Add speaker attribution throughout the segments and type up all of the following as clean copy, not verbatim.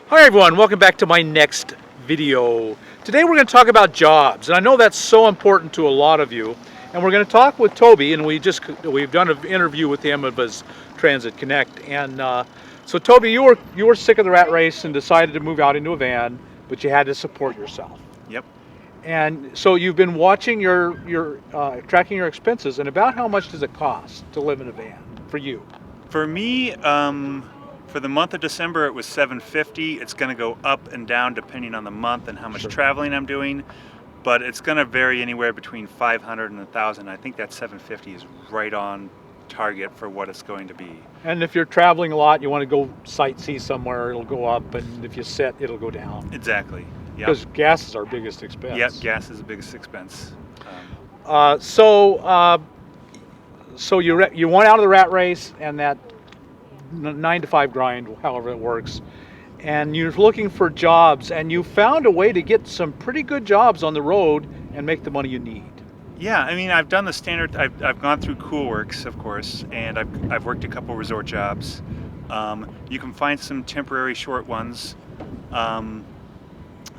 Speaker 1: Hi everyone, welcome back to my next video. Today we're going to talk about jobs, and I know that's so important to a lot of you. And we're going to talk with Toby, and we've done an interview with him of his Transit Connect. And so Toby, you were sick of the rat race and decided to move out into a van, but you had to support yourself.
Speaker 2: Yep.
Speaker 1: And so you've been watching tracking your expenses, and about how much does it cost to live in a van for you?
Speaker 2: For me, for the month of December, it was $750. It's going to go up and down depending on the month and how much traveling I'm doing, but it's going to vary anywhere between $500 and $1,000. I think that $750 is right on target for what it's going to be.
Speaker 1: And if you're traveling a lot, you want to go sightsee somewhere, it'll go up, and if you sit, it'll go down.
Speaker 2: Exactly. Yep.
Speaker 1: Because gas is our biggest expense.
Speaker 2: Yep, gas is the biggest expense.
Speaker 1: So you went out of the rat race and that 9 to 5 grind, however it works, and you're looking for jobs, and you found a way to get some pretty good jobs on the road and make the money you need.
Speaker 2: Yeah, I mean, I've done the standard. I've gone through Coolworks, of course, and I've worked a couple resort jobs. You can find some temporary short ones that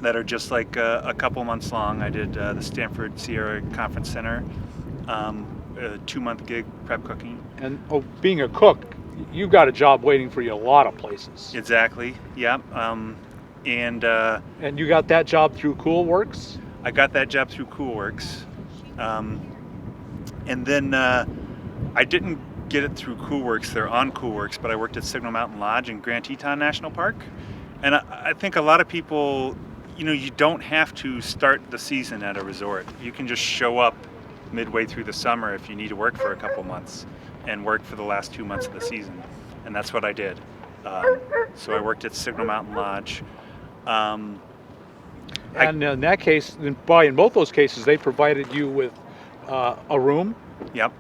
Speaker 2: are just like a couple months long. I did the Stanford Sierra Conference Center, a 2-month gig prep cooking.
Speaker 1: And being a cook, you've got a job waiting for you a lot of places.
Speaker 2: Exactly. Yeah. And
Speaker 1: you got that job through Coolworks?
Speaker 2: I got that job through Coolworks. And then I didn't get it through Coolworks. They're on Coolworks, but I worked at Signal Mountain Lodge in Grand Teton National Park. And I think a lot of people, you don't have to start the season at a resort. You can just show up midway through the summer if you need to work for a couple months and work for the last 2 months of the season. And that's what I did. So I worked at Signal Mountain Lodge.
Speaker 1: And in that case, in both those cases, they provided you with a room?
Speaker 2: Yep.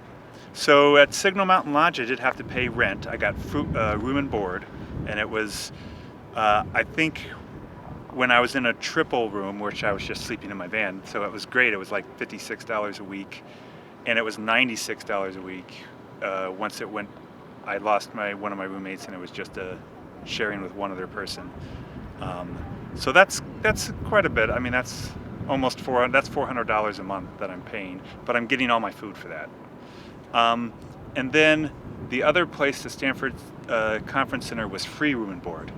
Speaker 2: So at Signal Mountain Lodge, I did have to pay rent. I got room and board, and it was, I think, when I was in a triple room, which I was just sleeping in my van, so it was great. It was like $56 a week, and it was $96 a week. Once it went, I lost one of my roommates, and it was just sharing with one other person. So that's quite a bit. I mean, that's almost that's $400 a month that I'm paying, but I'm getting all my food for that. And then the other place, the Stanford Conference Center, was free room and board,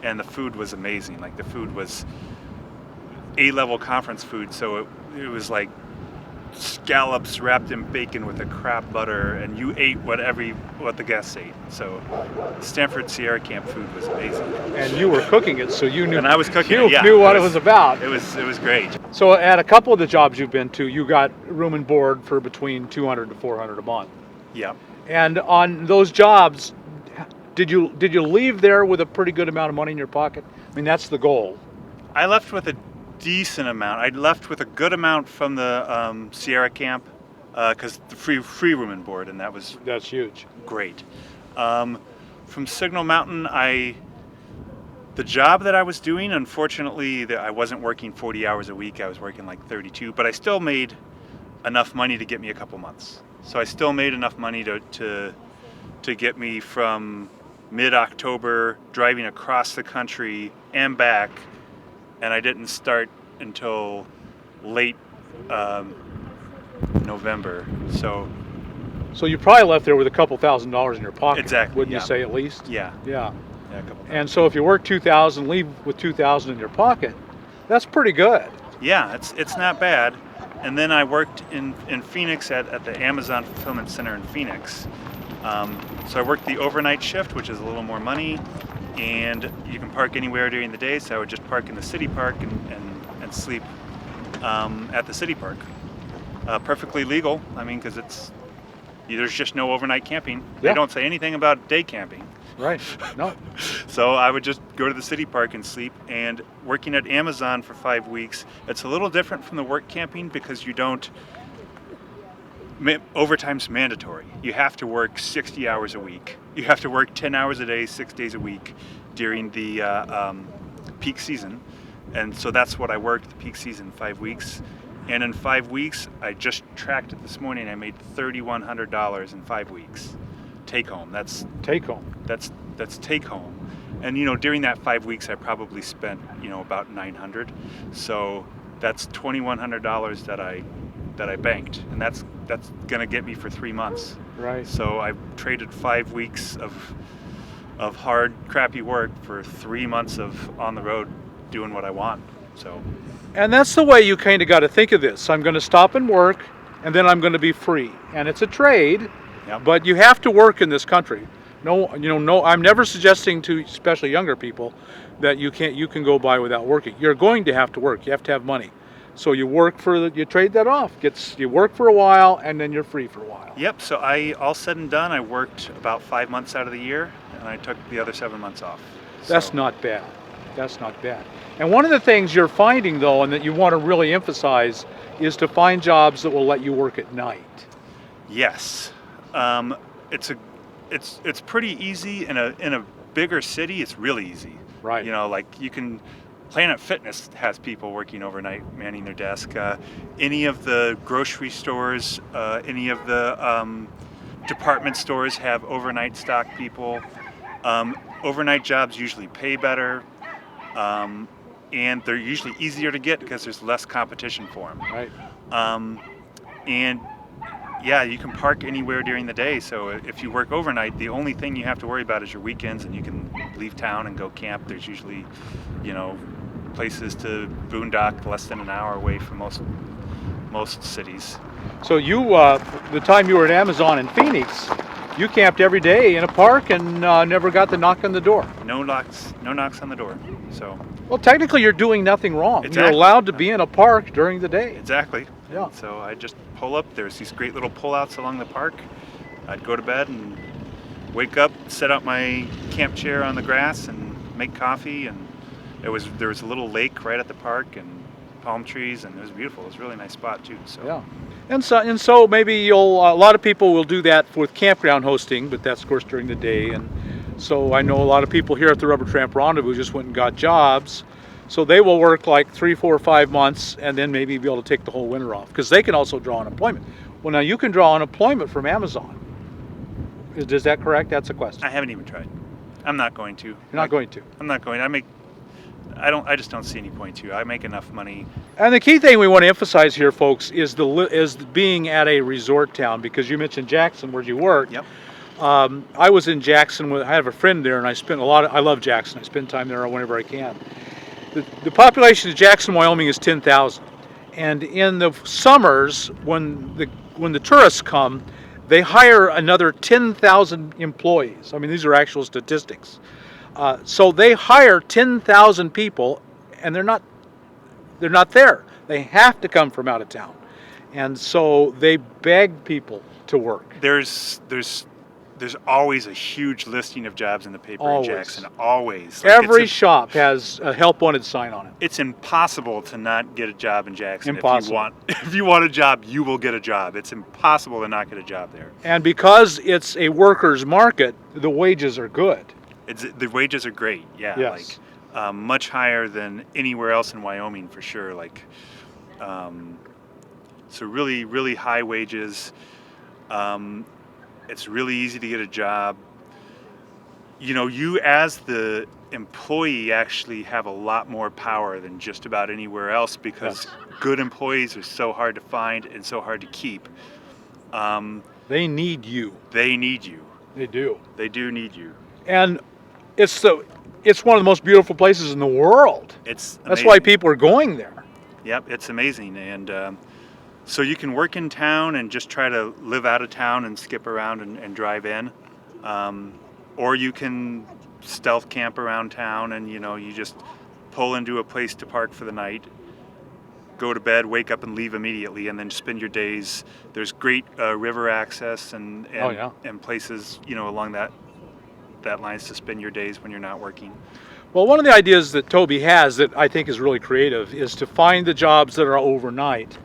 Speaker 2: and the food was amazing. Like, the food was A-level conference food, so it was like scallops wrapped in bacon with a crab butter, and you ate what the guests ate. So Stanford Sierra Camp food was amazing.
Speaker 1: And you were cooking it, so you knew.
Speaker 2: And I was cooking
Speaker 1: it.
Speaker 2: Yeah,
Speaker 1: knew what it was about.
Speaker 2: It was great.
Speaker 1: So at a couple of the jobs you've been to, you got room and board for between $200 to $400 a month.
Speaker 2: Yeah.
Speaker 1: And on those jobs, did you leave there with a pretty good amount of money in your pocket? I mean, that's the goal.
Speaker 2: I left with a decent amount. I left with a good amount from the Sierra Camp, because the free room and board, and
Speaker 1: that's huge.
Speaker 2: Great. From Signal Mountain, the job that I was doing, unfortunately, I wasn't working 40 hours a week. I was working like 32, but I still made enough money to get me a couple months. So I still made enough money to get me from mid-October driving across the country and back, and I didn't start until late November. So
Speaker 1: you probably left there with a couple $1,000s in your pocket.
Speaker 2: Exactly.
Speaker 1: Wouldn't you say, at least?
Speaker 2: Yeah.
Speaker 1: Yeah.
Speaker 2: Yeah, a couple.
Speaker 1: And so if you work 2,000, leave with 2,000 in your pocket, that's pretty good.
Speaker 2: Yeah, it's not bad. And then I worked in Phoenix at the Amazon Fulfillment Center in Phoenix. So I worked the overnight shift, which is a little more money, and you can park anywhere during the day. So I would just park in the city park and sleep at the city park. Perfectly legal. I mean, because there's just no overnight camping.
Speaker 1: Yeah.
Speaker 2: They don't say anything about day camping.
Speaker 1: Right. No.
Speaker 2: So I would just go to the city park and sleep. And working at Amazon for 5 weeks, it's a little different from the work camping because you don't. Overtime's mandatory. You have to work 60 hours a week. You have to work 10 hours a day, 6 days a week during the peak season. And so that's what I worked the peak season, 5 weeks. And in 5 weeks, I just tracked it this morning, I made $3,100 in 5 weeks. Take home. That's
Speaker 1: take home.
Speaker 2: That's take home. And during that 5 weeks, I probably spent about $900. So that's $2,100 that I banked, and that's gonna get me for 3 months.
Speaker 1: Right.
Speaker 2: So I traded 5 weeks of hard, crappy work for 3 months of on the road doing what I want. So.
Speaker 1: And that's the way you kind of got to think of this. I'm going to stop and work, and then I'm going to be free. And it's a trade,
Speaker 2: Yep.
Speaker 1: but you have to work in this country. No, no. I'm never suggesting to, especially younger people, that you can go by without working. You're going to have to work. You have to have money. So you you trade that off. You work for a while, and then you're free for a while.
Speaker 2: Yep. So all said and done, I worked about 5 months out of the year, and I took the other 7 months off.
Speaker 1: That's not bad. That's not bad. And one of the things you're finding, though, and that you want to really emphasize, is to find jobs that will let you work at night.
Speaker 2: Yes. It's pretty easy in a bigger city. It's really easy.
Speaker 1: Right.
Speaker 2: Like you can. Planet Fitness has people working overnight, manning their desk. Any of the grocery stores, any of the department stores have overnight stock people. Overnight jobs usually pay better, and they're usually easier to get because there's less competition for them.
Speaker 1: Right.
Speaker 2: And yeah, you can park anywhere during the day. So if you work overnight, the only thing you have to worry about is your weekends, and you can leave town and go camp. There's usually, places to boondock less than an hour away from most cities.
Speaker 1: So you, the time you were at Amazon in Phoenix, you camped every day in a park and never got the knock on the door.
Speaker 2: No knocks on the door. So.
Speaker 1: Well, technically, you're doing nothing wrong.
Speaker 2: Exactly.
Speaker 1: You're allowed to be in a park during the day.
Speaker 2: Exactly.
Speaker 1: Yeah.
Speaker 2: So I just pull up. There's these great little pullouts along the park. I'd go to bed and wake up, set up my camp chair on the grass, and make coffee. And there was a little lake right at the park and palm trees, and it was beautiful. It was a really nice spot too. So.
Speaker 1: Yeah. And so maybe a lot of people will do that with campground hosting, but that's of course during the day. And so I know a lot of people here at the Rubber Tramp Rendezvous just went and got jobs. So they will work like 3, 4, 5 months and then maybe be able to take the whole winter off, because they can also draw unemployment. Well, now you can draw unemployment from Amazon. Is that correct? That's a question.
Speaker 2: I haven't even tried. I'm not going to.
Speaker 1: You're not going to.
Speaker 2: I'm not going. I just don't see any point to. I make enough money.
Speaker 1: And the key thing we want to emphasize here, folks, is being at a resort town, because you mentioned Jackson, where you work.
Speaker 2: Yep.
Speaker 1: I was in Jackson. I have a friend there, and I love Jackson. I spend time there whenever I can. The population of Jackson, Wyoming is 10,000. And in the summers, when the tourists come, they hire another 10,000 employees. I mean, these are actual statistics. So they hire 10,000 people, and they're not there. They have to come from out of town, and so they beg people to work.
Speaker 2: There's always a huge listing of jobs in the paper
Speaker 1: Always.
Speaker 2: in Jackson. Always.
Speaker 1: Every shop has a help wanted sign on it.
Speaker 2: It's impossible to not get a job in Jackson.
Speaker 1: Impossible.
Speaker 2: If you want a job, you will get a job. It's impossible to not get a job there.
Speaker 1: And because it's a workers' market, the wages are good.
Speaker 2: The wages are great. Yeah.
Speaker 1: Yes.
Speaker 2: Like much higher than anywhere else in Wyoming for sure. Like, so really, really high wages. It's really easy to get a job. You as the employee actually have a lot more power than just about anywhere else, because good employees are so hard to find and so hard to keep.
Speaker 1: They need you.
Speaker 2: They need you.
Speaker 1: They do.
Speaker 2: They do need you.
Speaker 1: And it's one of the most beautiful places in the world.
Speaker 2: It's amazing.
Speaker 1: That's why people are going there.
Speaker 2: Yep, it's amazing. And so you can work in town and just try to live out of town and skip around and drive in. Or you can stealth camp around town and, you just pull into a place to park for the night, go to bed, wake up and leave immediately, and then spend your days. There's great river access and places, along that lines to spend your days when you're not working.
Speaker 1: Well, one of the ideas that Toby has that I think is really creative is to find the jobs that are overnight,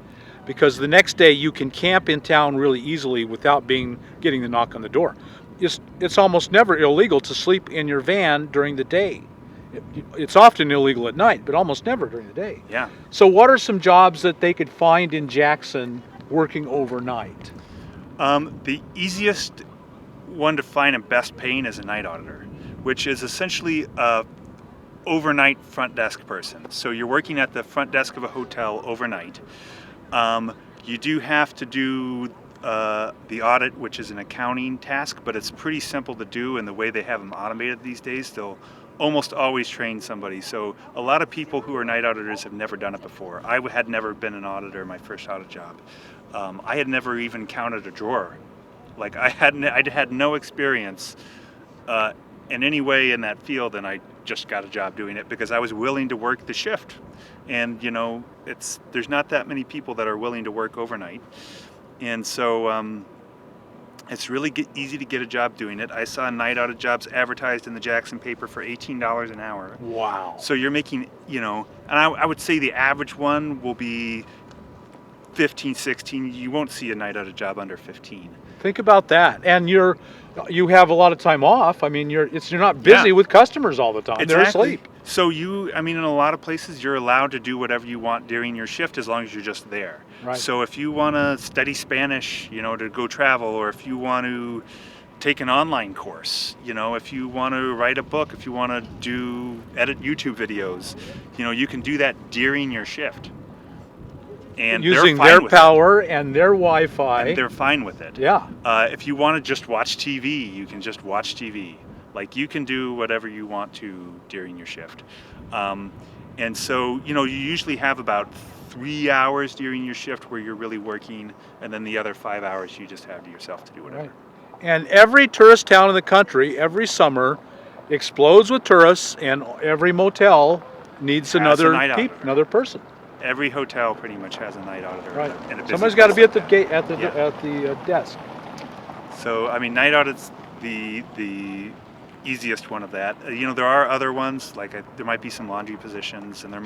Speaker 1: because the next day you can camp in town really easily without getting the knock on the door. It's almost never illegal to sleep in your van during the day. It's often illegal at night, but almost never during the day.
Speaker 2: Yeah.
Speaker 1: So what are some jobs that they could find in Jackson working overnight?
Speaker 2: The easiest one to find and best paying is a night auditor. which is essentially a overnight front desk person. So you're working at the front desk of a hotel overnight. You do have to do the audit, which is an accounting task, but it's pretty simple to do, and the way they have them automated these days, they'll almost always train somebody. So a lot of people who are night auditors have never done it before. I had never been an auditor my first audit job. I had never even counted a drawer. Like I had no experience in any way in that field, and I just got a job doing it because I was willing to work the shift. And you know, there's not that many people that are willing to work overnight, and so it's really easy to get a job doing it. I saw night audit jobs advertised in the Jackson paper for $18 an hour.
Speaker 1: Wow.
Speaker 2: So you're making, you know, and I would say the average one will be 15, 16. You won't see a night audit job under 15.
Speaker 1: Think about that. And you have a lot of time off. I mean, you're not busy with customers all the time.
Speaker 2: Exactly.
Speaker 1: They're asleep.
Speaker 2: So I mean, in a lot of places, you're allowed to do whatever you want during your shift as long as you're just there.
Speaker 1: Right.
Speaker 2: So if you want to study Spanish, you know, to go travel, or if you want to take an online course, you know, if you want to write a book, if you want to edit YouTube videos, you know, you can do that during your shift. And
Speaker 1: using their power and their Wi-Fi.
Speaker 2: And they're fine with it.
Speaker 1: Yeah.
Speaker 2: If you want to just watch TV, you can just watch TV. Like, you can do whatever you want to during your shift. And so, you know, you usually have about 3 hours during your shift where you're really working, and then the other 5 hours you just have to yourself to do whatever.
Speaker 1: Right. And every tourist town in the country, every summer, explodes with tourists, and every motel needs another person.
Speaker 2: Every hotel pretty much has a night auditor.
Speaker 1: Right.
Speaker 2: And a
Speaker 1: somebody's got to be at the gate, at the desk.
Speaker 2: So I mean, night audit's the easiest one of that. You know, there are other ones, like there might be some laundry positions, and there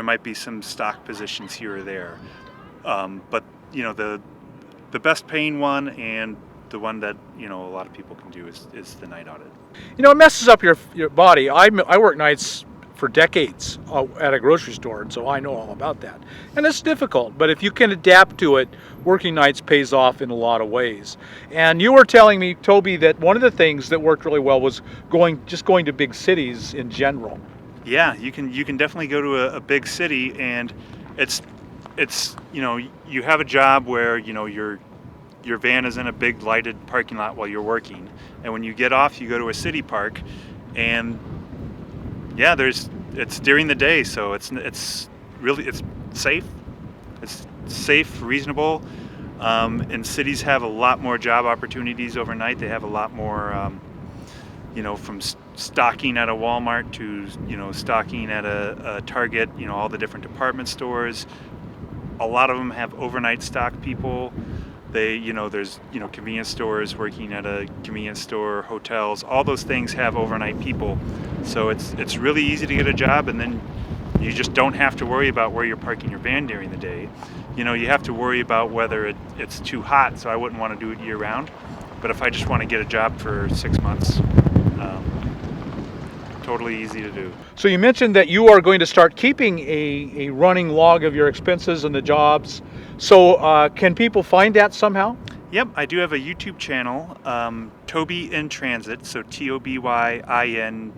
Speaker 2: might be some stock positions here or there. But you know, the best paying one and the one that, you know, a lot of people can do is the night audit.
Speaker 1: You know, it messes up your body. I work nights for decades at a grocery store, and so I know all about that. And it's difficult, but if you can adapt to it, working nights pays off in a lot of ways. And you were telling me, Toby, that one of the things that worked really well was going to big cities in general.
Speaker 2: Yeah, you can definitely go to a big city, and it's you know, you have a job where, you know, your van is in a big lighted parking lot while you're working, and when you get off, you go to a city park, and yeah, it's during the day, so it's safe. It's safe, reasonable. And cities have a lot more job opportunities overnight. They have a lot more, you know, from stocking at a Walmart to, you know, stocking at a Target. You know, all the different department stores. A lot of them have overnight stock people. You know, there's, you know, convenience stores working at a convenience store, hotels, all those things have overnight people. So it's really easy to get a job, and then you just don't have to worry about where you're parking your van during the day. You know, you have to worry about whether it's too hot, so I wouldn't want to do it year round. But if I just want to get a job for 6 months, totally easy to do.
Speaker 1: So you mentioned that you are going to start keeping a running log of your expenses and the jobs. So can people find that somehow?
Speaker 2: Yep, I do have a YouTube channel, Toby in Transit, so Tobyin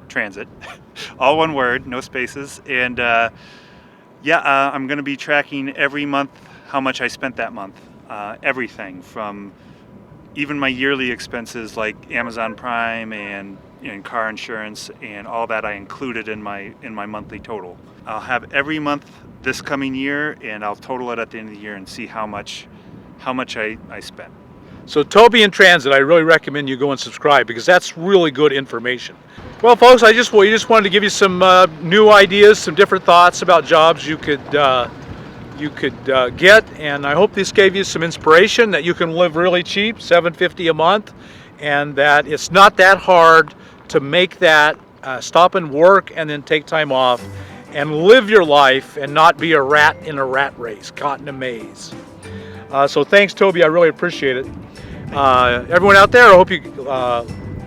Speaker 2: Transit, all one word, no spaces. And I'm going to be tracking every month how much I spent that month. Everything from even my yearly expenses like Amazon Prime and car insurance and all that I included in my monthly total. I'll have every month this coming year, and I'll total it at the end of the year and see how much I spent.
Speaker 1: So Toby in Transit, I really recommend you go and subscribe, because that's really good information. Well, folks, we just wanted to give you some new ideas, some different thoughts about jobs you could get, and I hope this gave you some inspiration that you can live really cheap, $7.50 a month, and that it's not that hard to make that, stop and work and then take time off and live your life and not be a rat in a rat race, caught in a maze. So thanks, Toby, I really appreciate it. Everyone out there, I hope you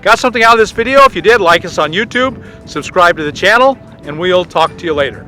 Speaker 1: got something out of this video. If you did, like us on YouTube, subscribe to the channel, and we'll talk to you later.